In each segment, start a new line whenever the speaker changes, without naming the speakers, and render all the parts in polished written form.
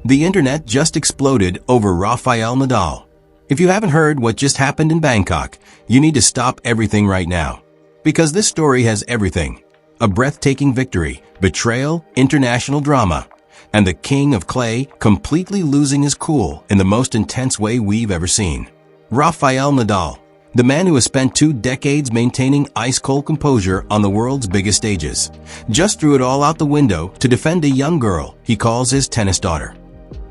The internet just exploded over Rafael Nadal. If you haven't heard what just happened in Bangkok, you need to stop everything right now. Because this story has everything. A breathtaking victory, betrayal, international drama, and the king of clay completely losing his cool in the most intense way we've ever seen. Rafael Nadal, the man who has spent 2 decades maintaining ice-cold composure on the world's biggest stages, just threw it all out the window to defend a young girl he calls his tennis daughter.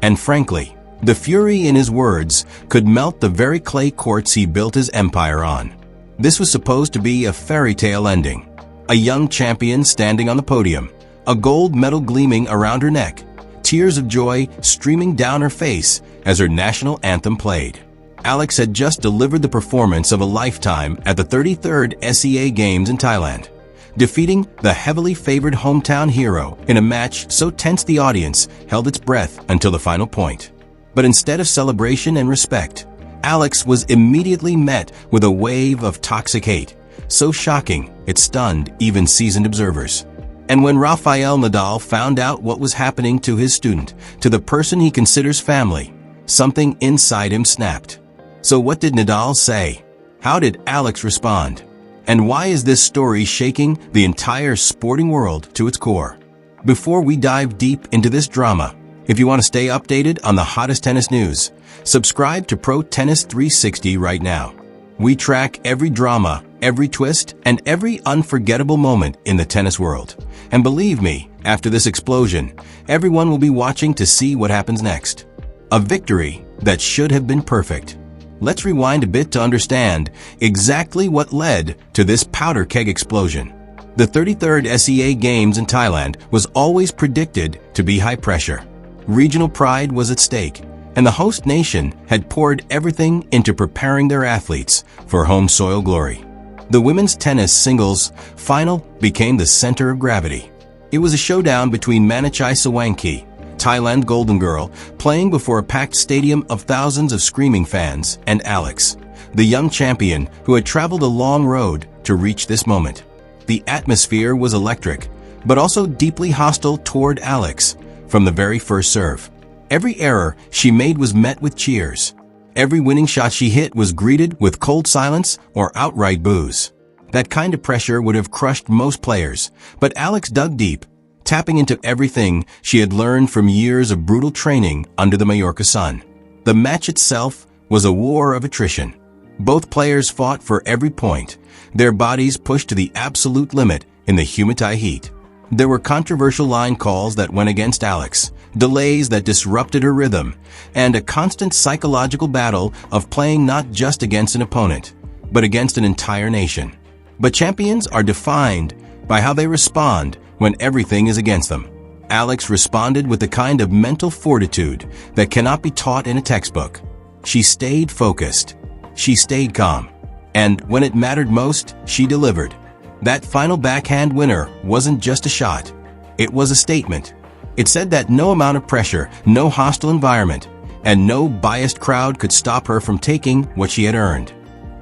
And frankly, the fury in his words could melt the very clay courts he built his empire on. This was supposed to be a fairy tale ending. A young champion standing on the podium, a gold medal gleaming around her neck, tears of joy streaming down her face as her national anthem played. Alex had just delivered the performance of a lifetime at the 33rd SEA Games in Thailand, defeating the heavily favored hometown hero in a match so tense the audience held its breath until the final point. But instead of celebration and respect, Alex was immediately met with a wave of toxic hate, so shocking it stunned even seasoned observers. And when Rafael Nadal found out what was happening to his student, to the person he considers family, something inside him snapped. So what did Nadal say? How did Alex respond? And why is this story shaking the entire sporting world to its core? Before we dive deep into this drama, if you want to stay updated on the hottest tennis news, subscribe to Pro Tennis 360 right now. We track every drama, every twist, and every unforgettable moment in the tennis world. And believe me, after this explosion, everyone will be watching to see what happens next. A victory that should have been perfect. Let's rewind a bit to understand exactly what led to this powder keg explosion. The 33rd SEA Games in Thailand was always predicted to be high pressure. Regional pride was at stake, and the host nation had poured everything into preparing their athletes for home soil glory. The women's tennis singles final became the center of gravity. It was a showdown between Manichai Sawanki, Thailand Golden Girl, playing before a packed stadium of thousands of screaming fans, and Alex, the young champion who had traveled a long road to reach this moment. The atmosphere was electric, but also deeply hostile toward Alex from the very first serve. Every error she made was met with cheers. Every winning shot she hit was greeted with cold silence or outright boos. That kind of pressure would have crushed most players, but Alex dug deep, tapping into everything she had learned from years of brutal training under the Majorca sun. The match itself was a war of attrition. Both players fought for every point, their bodies pushed to the absolute limit in the humid Thai heat. There were controversial line calls that went against Alex, delays that disrupted her rhythm, and a constant psychological battle of playing not just against an opponent, but against an entire nation. But champions are defined by how they respond when everything is against them. Alex responded with the kind of mental fortitude that cannot be taught in a textbook. She stayed focused. She stayed calm. And when it mattered most, she delivered. That final backhand winner wasn't just a shot. It was a statement. It said that no amount of pressure, no hostile environment, and no biased crowd could stop her from taking what she had earned.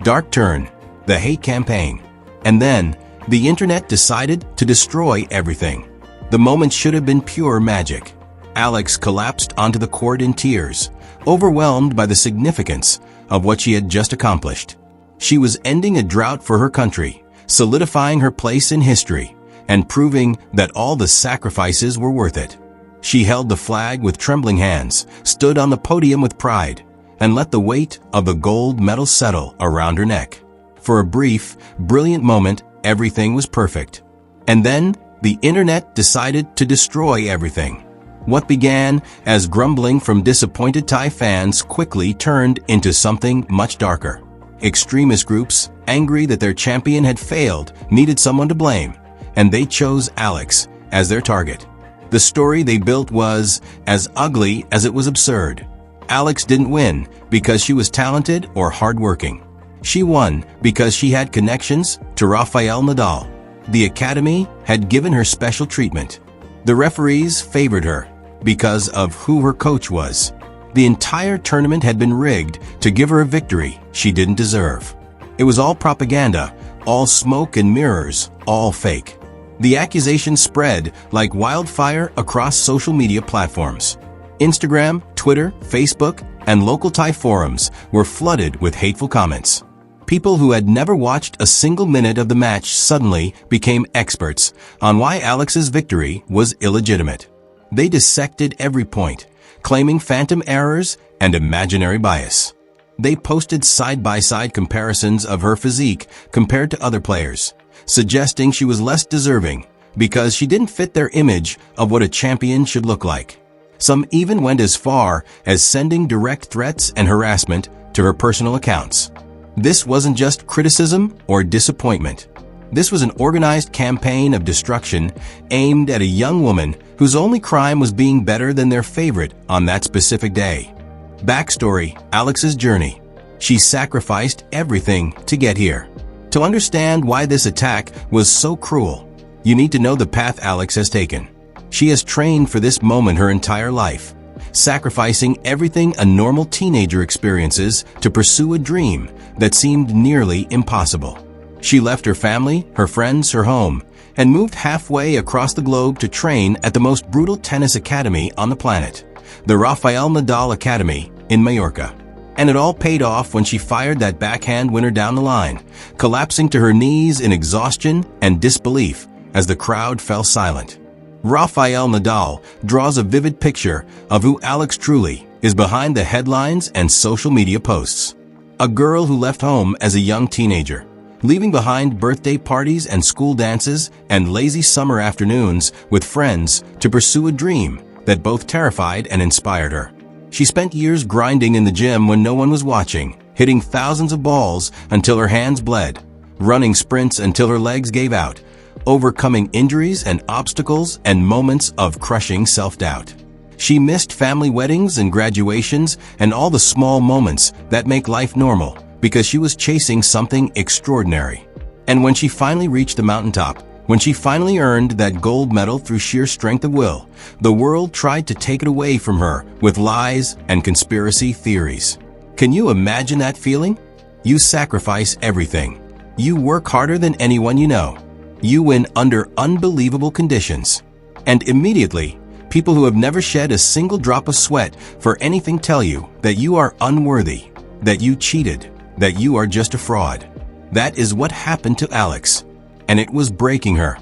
Dark turn, the hate campaign. And then, the internet decided to destroy everything. The moment should have been pure magic. Alex collapsed onto the court in tears, overwhelmed by the significance of what she had just accomplished. She was ending a drought for her country, solidifying her place in history, and proving that all the sacrifices were worth it. She held the flag with trembling hands, stood on the podium with pride, and let the weight of the gold medal settle around her neck. For a brief, brilliant moment, everything was perfect. And then, the internet decided to destroy everything. What began as grumbling from disappointed Thai fans quickly turned into something much darker. Extremist groups, angry that their champion had failed, needed someone to blame, and they chose Alex as their target. The story they built was as ugly as it was absurd. Alex didn't win because she was talented or hardworking. She won because she had connections to Rafael Nadal. The academy had given her special treatment. The referees favored her because of who her coach was. The entire tournament had been rigged to give her a victory she didn't deserve. It was all propaganda, all smoke and mirrors, all fake. The accusations spread like wildfire across social media platforms. Instagram, Twitter, Facebook, and local Thai forums were flooded with hateful comments. People who had never watched a single minute of the match suddenly became experts on why Alex's victory was illegitimate. They dissected every point, claiming phantom errors and imaginary bias. They posted side-by-side comparisons of her physique compared to other players, suggesting she was less deserving because she didn't fit their image of what a champion should look like. Some even went as far as sending direct threats and harassment to her personal accounts. This wasn't just criticism or disappointment. This was an organized campaign of destruction aimed at a young woman whose only crime was being better than their favorite on that specific day. Backstory: Alex's journey. She sacrificed everything to get here. To understand why this attack was so cruel, you need to know the path Alex has taken. She has trained for this moment her entire life, sacrificing everything a normal teenager experiences to pursue a dream that seemed nearly impossible. She left her family, her friends, her home, and moved halfway across the globe to train at the most brutal tennis academy on the planet, the Rafael Nadal Academy in Mallorca. And it all paid off when she fired that backhand winner down the line, collapsing to her knees in exhaustion and disbelief as the crowd fell silent. Rafael Nadal draws a vivid picture of who Alex truly is behind the headlines and social media posts. A girl who left home as a young teenager, leaving behind birthday parties and school dances and lazy summer afternoons with friends to pursue a dream that both terrified and inspired her. She spent years grinding in the gym when no one was watching, hitting thousands of balls until her hands bled, running sprints until her legs gave out, overcoming injuries and obstacles and moments of crushing self-doubt. She missed family weddings and graduations and all the small moments that make life normal because she was chasing something extraordinary. And when she finally reached the mountaintop, when she finally earned that gold medal through sheer strength of will, the world tried to take it away from her with lies and conspiracy theories. Can you imagine that feeling? You sacrifice everything. You work harder than anyone you know. You win under unbelievable conditions. And immediately, people who have never shed a single drop of sweat for anything tell you that you are unworthy, that you cheated, that you are just a fraud. That is what happened to Alex, and it was breaking her.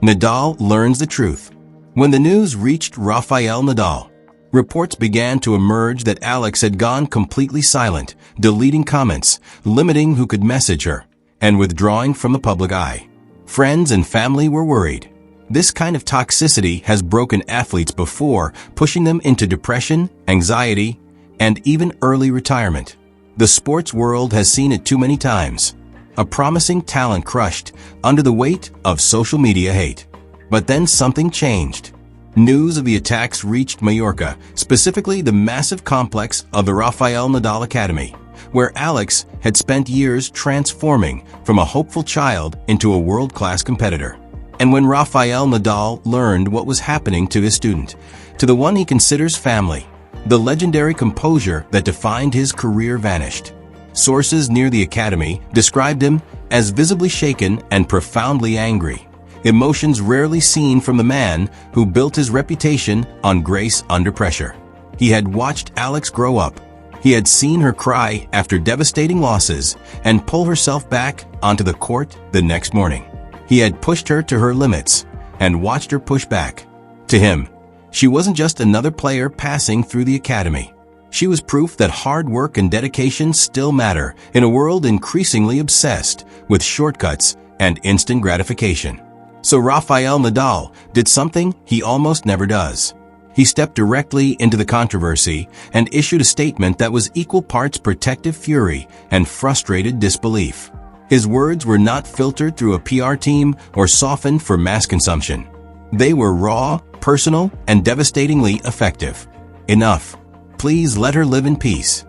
Nadal learns the truth. When the news reached Rafael Nadal, reports began to emerge that Alex had gone completely silent, deleting comments, limiting who could message her, and withdrawing from the public eye. Friends and family were worried. This kind of toxicity has broken athletes before, pushing them into depression, anxiety, and even early retirement. The sports world has seen it too many times. A promising talent crushed under the weight of social media hate. But then something changed. News of the attacks reached Mallorca, specifically the massive complex of the Rafael Nadal Academy, where Alex had spent years transforming from a hopeful child into a world-class competitor. And when Rafael Nadal learned what was happening to his student, to the one he considers family, the legendary composure that defined his career vanished. Sources near the academy described him as visibly shaken and profoundly angry, emotions rarely seen from the man who built his reputation on grace under pressure. He had watched Alex grow up. He had seen her cry after devastating losses and pull herself back onto the court the next morning. He had pushed her to her limits and watched her push back. To him, she wasn't just another player passing through the academy. She was proof that hard work and dedication still matter in a world increasingly obsessed with shortcuts and instant gratification. So Rafael Nadal did something he almost never does. He stepped directly into the controversy and issued a statement that was equal parts protective fury and frustrated disbelief. His words were not filtered through a PR team or softened for mass consumption. They were raw, personal, and devastatingly effective. Enough. Please let her live in peace.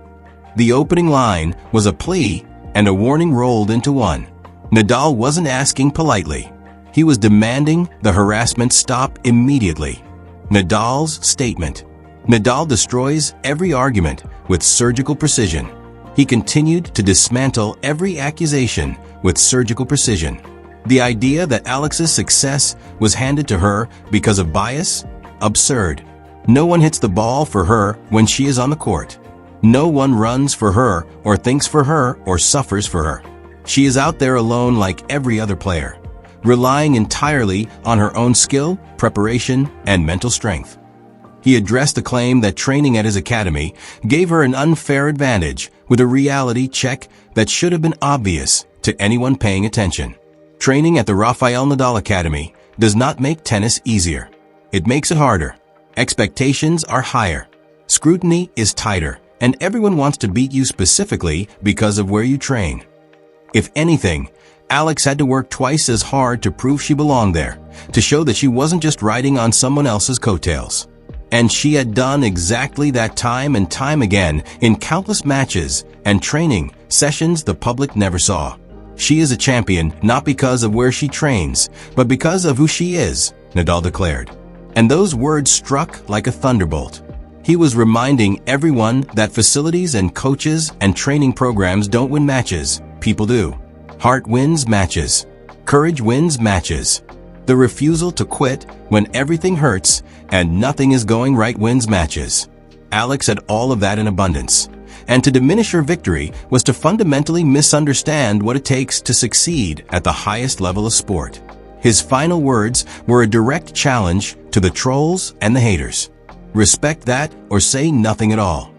The opening line was a plea and a warning rolled into one. Nadal wasn't asking politely. He was demanding the harassment stop immediately. Nadal's statement. Nadal destroys every argument with surgical precision. He continued to dismantle every accusation with surgical precision. The idea that Alex's success was handed to her because of bias? Absurd. No one hits the ball for her when she is on the court. No one runs for her or thinks for her or suffers for her. She is out there alone like every other player, relying entirely on her own skill, preparation, and mental strength. He addressed the claim that training at his academy gave her an unfair advantage with a reality check that should have been obvious to anyone paying attention. Training at the Rafael Nadal Academy does not make tennis easier. It makes it harder. Expectations are higher. Scrutiny is tighter, and everyone wants to beat you specifically because of where you train. If anything, Alex had to work twice as hard to prove she belonged there, to show that she wasn't just riding on someone else's coattails. And she had done exactly that time and time again in countless matches and training sessions the public never saw. She is a champion not because of where she trains, but because of who she is, Nadal declared. And those words struck like a thunderbolt. He was reminding everyone that facilities and coaches and training programs don't win matches. People do. Heart wins matches. Courage wins matches. The refusal to quit when everything hurts and nothing is going right wins matches. Alex had all of that in abundance. And to diminish her victory was to fundamentally misunderstand what it takes to succeed at the highest level of sport. His final words were a direct challenge to the trolls and the haters. Respect that or say nothing at all.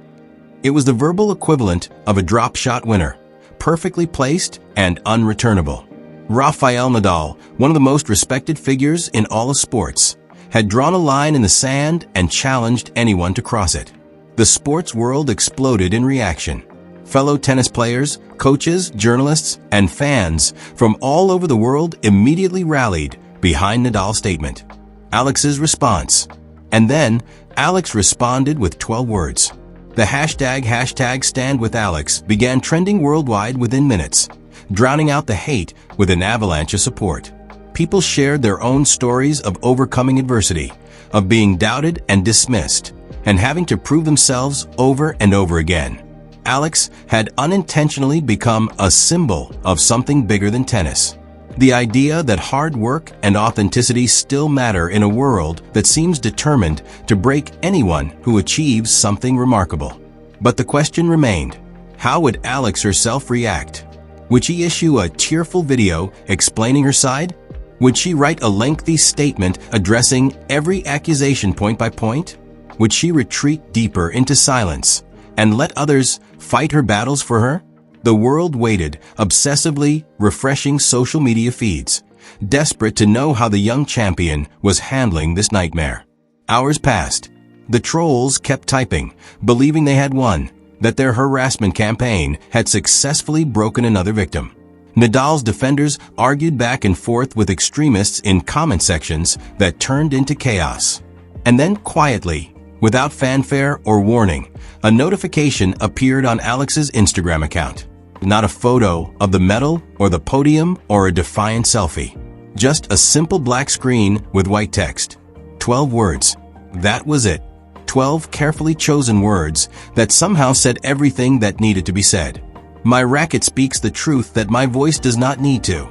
It was the verbal equivalent of a drop shot winner, perfectly placed and unreturnable. Rafael Nadal, one of the most respected figures in all of sports, had drawn a line in the sand and challenged anyone to cross it. The sports world exploded in reaction. Fellow tennis players, coaches, journalists, and fans from all over the world immediately rallied behind Nadal's statement. Alex's response. And then, Alex responded with 12 words. The hashtag #StandWithAlex began trending worldwide within minutes, drowning out the hate with an avalanche of support. People shared their own stories of overcoming adversity, of being doubted and dismissed, and having to prove themselves over and over again. Alex had unintentionally become a symbol of something bigger than tennis. The idea that hard work and authenticity still matter in a world that seems determined to break anyone who achieves something remarkable. But the question remained, how would Alex herself react? Would she issue a tearful video explaining her side? Would she write a lengthy statement addressing every accusation point by point? Would she retreat deeper into silence and let others fight her battles for her? The world waited, obsessively refreshing social media feeds, desperate to know how the young champion was handling this nightmare. Hours passed. The trolls kept typing, believing they had won, that their harassment campaign had successfully broken another victim. Nadal's defenders argued back and forth with extremists in comment sections that turned into chaos. And then quietly, without fanfare or warning, a notification appeared on Alex's Instagram account. Not a photo of the medal or the podium or a defiant selfie. Just a simple black screen with white text. 12 words. That was it. 12 carefully chosen words that somehow said everything that needed to be said. My racket speaks the truth that my voice does not need to.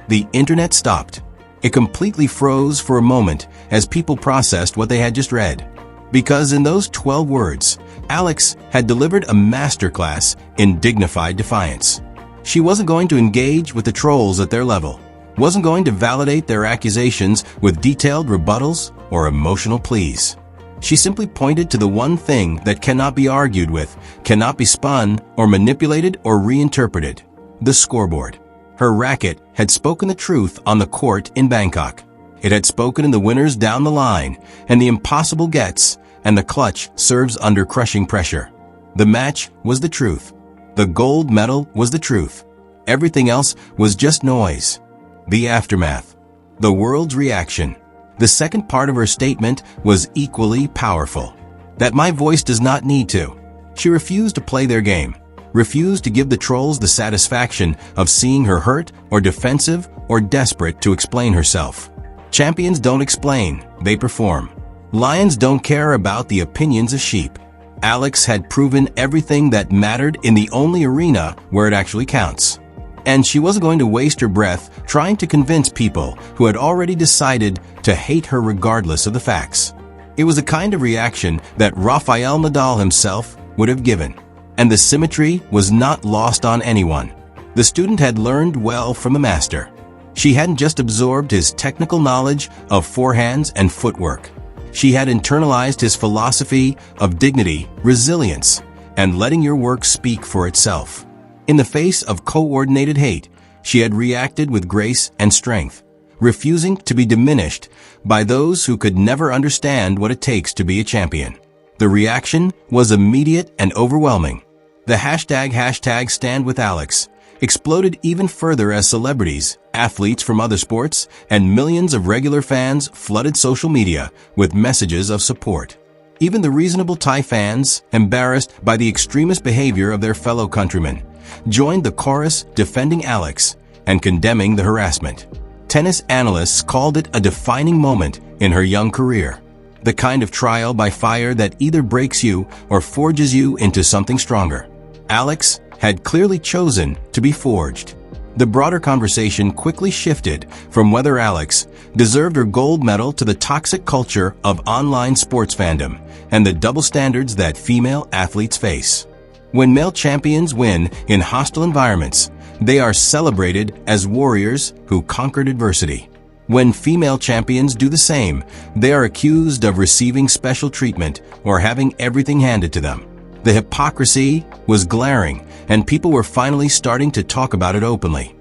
The internet stopped. It completely froze for a moment as people processed what they had just read. Because in those 12 words, Alex had delivered a masterclass in dignified defiance. She wasn't going to engage with the trolls at their level, wasn't going to validate their accusations with detailed rebuttals or emotional pleas. She simply pointed to the one thing that cannot be argued with, cannot be spun or manipulated or reinterpreted: the scoreboard. Her racket had spoken the truth on the court in Bangkok. It had spoken in the winners down the line, and the impossible gets, and the clutch serves under crushing pressure. The match was the truth. The gold medal was the truth. Everything else was just noise. The aftermath. The world's reaction. The second part of her statement was equally powerful. That my voice does not need to. She refused to play their game. Refused to give the trolls the satisfaction of seeing her hurt or defensive or desperate to explain herself. Champions don't explain, they perform. Lions don't care about the opinions of sheep. Alex had proven everything that mattered in the only arena where it actually counts. And she wasn't going to waste her breath trying to convince people who had already decided to hate her regardless of the facts. It was a kind of reaction that Rafael Nadal himself would have given. And the symmetry was not lost on anyone. The student had learned well from the master. She hadn't just absorbed his technical knowledge of forehands and footwork. She had internalized his philosophy of dignity, resilience, and letting your work speak for itself. In the face of coordinated hate, she had reacted with grace and strength, refusing to be diminished by those who could never understand what it takes to be a champion. The reaction was immediate and overwhelming. The hashtag #StandWithAlex exploded even further as celebrities, athletes from other sports, and millions of regular fans flooded social media with messages of support. Even the reasonable Thai fans, embarrassed by the extremist behavior of their fellow countrymen, joined the chorus defending Alex and condemning the harassment. Tennis analysts called it a defining moment in her young career, the kind of trial by fire that either breaks you or forges you into something stronger. Alex had clearly chosen to be forged. The broader conversation quickly shifted from whether Alex deserved her gold medal to the toxic culture of online sports fandom and the double standards that female athletes face. When male champions win in hostile environments, they are celebrated as warriors who conquered adversity. When female champions do the same, they are accused of receiving special treatment or having everything handed to them. The hypocrisy was glaring, and people were finally starting to talk about it openly.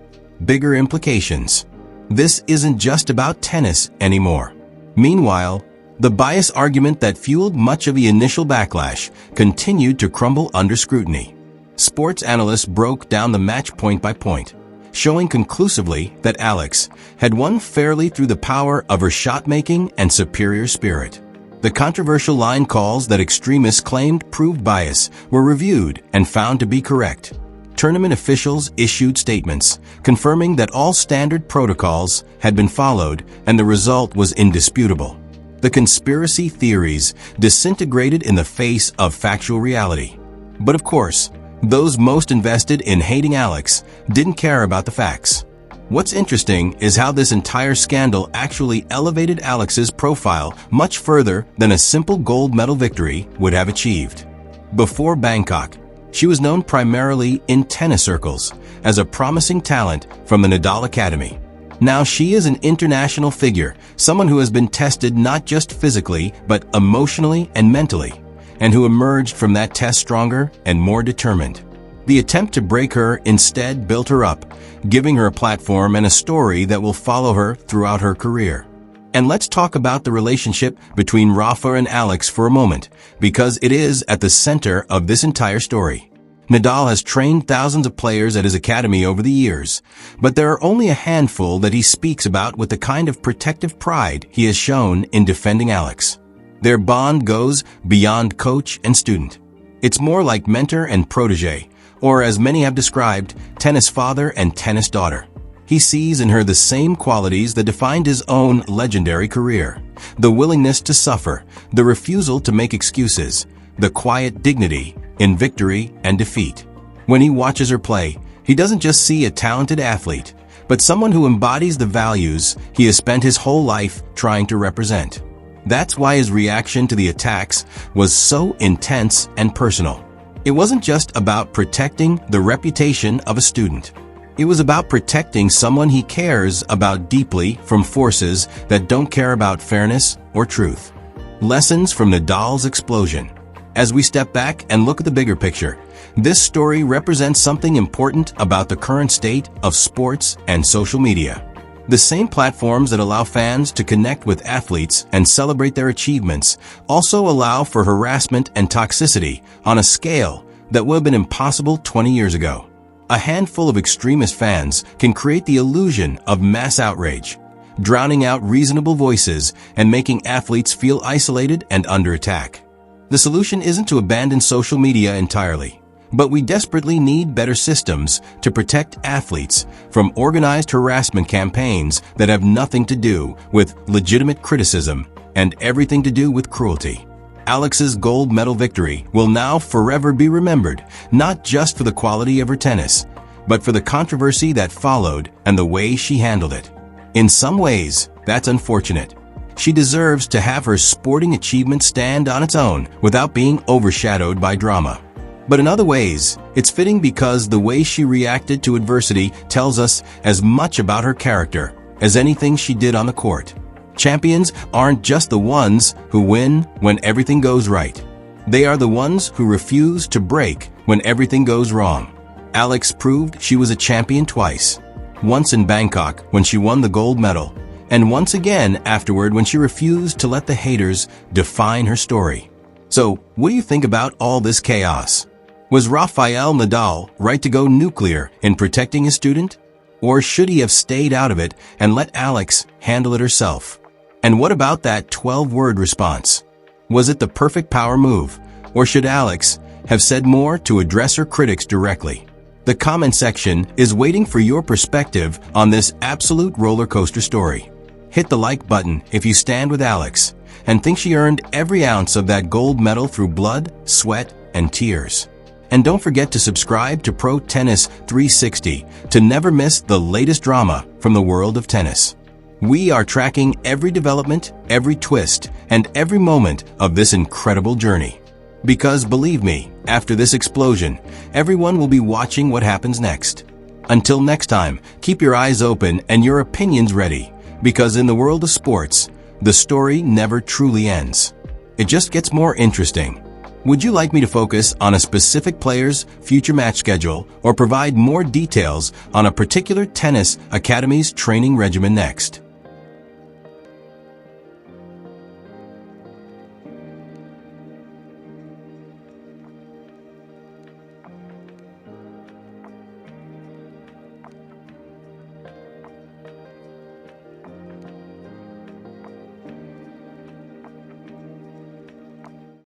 Bigger implications. This isn't just about tennis anymore. Meanwhile, the bias argument that fueled much of the initial backlash continued to crumble under scrutiny. Sports analysts broke down the match point by point, showing conclusively that Alex had won fairly through the power of her shot-making and superior spirit. The controversial line calls that extremists claimed proved bias were reviewed and found to be correct. Tournament officials issued statements confirming that all standard protocols had been followed and the result was indisputable. The conspiracy theories disintegrated in the face of factual reality. But of course, those most invested in hating Alex didn't care about the facts. What's interesting is how this entire scandal actually elevated Alex's profile much further than a simple gold medal victory would have achieved. Before Bangkok, she was known primarily in tennis circles as a promising talent from the Nadal Academy. Now she is an international figure, someone who has been tested not just physically but emotionally and mentally, and who emerged from that test stronger and more determined. The attempt to break her instead built her up, giving her a platform and a story that will follow her throughout her career. And let's talk about the relationship between Rafa and Alex for a moment, because it is at the center of this entire story. Nadal has trained thousands of players at his academy over the years, but there are only a handful that he speaks about with the kind of protective pride he has shown in defending Alex. Their bond goes beyond coach and student. It's more like mentor and protege, or as many have described, tennis father and tennis daughter. He sees in her the same qualities that defined his own legendary career: the willingness to suffer, the refusal to make excuses, the quiet dignity in victory and defeat. When he watches her play, he doesn't just see a talented athlete, but someone who embodies the values he has spent his whole life trying to represent. That's why his reaction to the attacks was so intense and personal. It wasn't just about protecting the reputation of a student. It was about protecting someone he cares about deeply from forces that don't care about fairness or truth. Lessons from Nadal's explosion. As we step back and look at the bigger picture, this story represents something important about the current state of sports and social media. The same platforms that allow fans to connect with athletes and celebrate their achievements also allow for harassment and toxicity on a scale that would have been impossible 20 years ago. A handful of extremist fans can create the illusion of mass outrage, drowning out reasonable voices and making athletes feel isolated and under attack. The solution isn't to abandon social media entirely, but we desperately need better systems to protect athletes from organized harassment campaigns that have nothing to do with legitimate criticism and everything to do with cruelty. Alex's gold medal victory will now forever be remembered, not just for the quality of her tennis, but for the controversy that followed and the way she handled it. In some ways, that's unfortunate. She deserves to have her sporting achievement stand on its own without being overshadowed by drama. But in other ways, it's fitting because the way she reacted to adversity tells us as much about her character as anything she did on the court. Champions aren't just the ones who win when everything goes right. They are the ones who refuse to break when everything goes wrong. Alex proved she was a champion twice. Once in Bangkok when she won the gold medal, and once again afterward when she refused to let the haters define her story. So, what do you think about all this chaos? Was Rafael Nadal right to go nuclear in protecting his student? Or should he have stayed out of it and let Alex handle it herself? And what about that 12-word response? Was it the perfect power move? Or should Alex have said more to address her critics directly? The comment section is waiting for your perspective on this absolute roller coaster story. Hit the like button if you stand with Alex and think she earned every ounce of that gold medal through blood, sweat, and tears. And don't forget to subscribe to Pro Tennis 360 to never miss the latest drama from the world of tennis. We are tracking every development, every twist, and every moment of this incredible journey. Because believe me, after this explosion, everyone will be watching what happens next. Until next time, keep your eyes open and your opinions ready, because in the world of sports, the story never truly ends. It just gets more interesting. Would you like me to focus on a specific player's future match schedule or provide more details on a particular tennis academy's training regimen next?